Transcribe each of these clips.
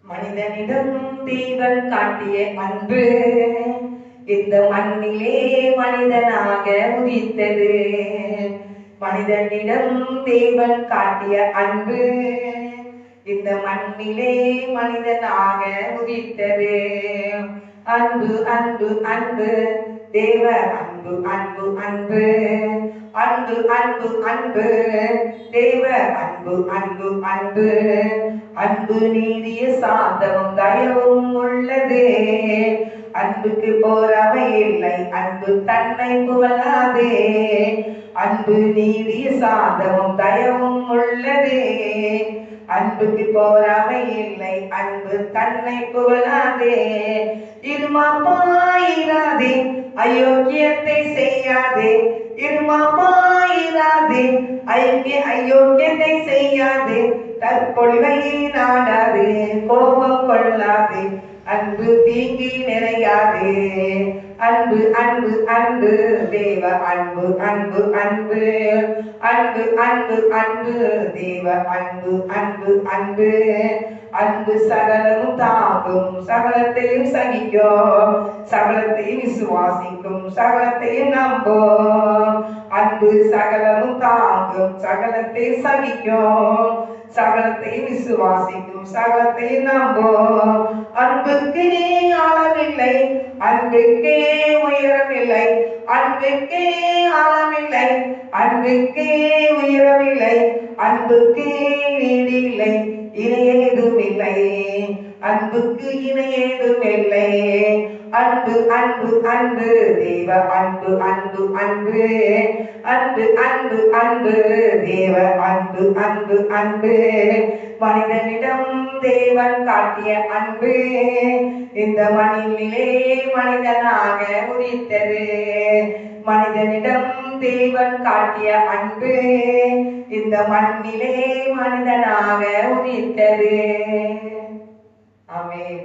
மனிதனிடம் தேவன் காட்டிய அன்பு இந்த மண்ணிலே மனிதனாக உதித்தது. மனிதனிடம் தேவன் காட்டிய அன்பு இந்த மண்ணிலே மனிதனாக உதித்தது. அன்பு அன்பு அன்பு தேவ அன்பு அன்பு அன்பு அன்பு அன்பு அன்பு தேவ அன்பு அன்பு அன்பு அன்பு நீடிய சாந்தமும் தயவும் உள்ளது. அன்புக்கு போராமை இல்லை, அன்பு தன்னை புகழாதே. அன்பு நீடிய சாந்தமும் தயவும் உள்ளது. அன்புக்கு போராமை இல்லை, அன்பு தன்னை புகழாதே. இருமாப்பாயிராதே, அயோக்கியத்தை செய்யாதே. இருமாப்பாயிராதே, அயோக்கியத்தை செய்யாதே. தற்பொழிவை நாடாதே, கோபம் கொள்ளாதே. அன்பு தீங்கி நிறையாதே. அன்பு அன்பு அன்பு தேவ அன்பு அன்பு அன்பு அன்பு அன்பு அன்பு தேவ அன்பு அன்பு அன்பு அன்பு சகலமும் தாங்கும், சகலத்தையும் சகிக்கும், சகலத்தையும் விசுவாசிக்கும், சகலத்தையும் நம்பும். அன்பு சகலமும் தாங்கும், சகலத்தையும் சகிக்கும், சகலத்தையும் விசுவாசிக்கும், சகலத்தையும் நம்பும். அன்புக்கே ஆழமில்லை, அன்புக்கே உயரமில்லை. அன்புக்கே ஆழமில்லை, அன்புக்கே உயரமில்லை. அன்புக்கே நீடில்லை, இணையேதும் இல்லை. அன்புக்கு இணையேதும் இல்லை. அன்பு அன்பு அன்பு தேவ அன்பு அன்பு அன்பு அன்பு அன்பு அன்பு தேவ அன்பு அன்பு அன்பு மனிதனிடம் தேவன் காட்டிய அன்பு இந்த மண்ணிலே மனிதனாக உதித்தது. மனிதனிடம் தேவன் காட்டிய அன்பு இந்த மண்ணிலே மனிதனாக உதித்தது. ஆமென்.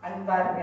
அன்பார்ந்த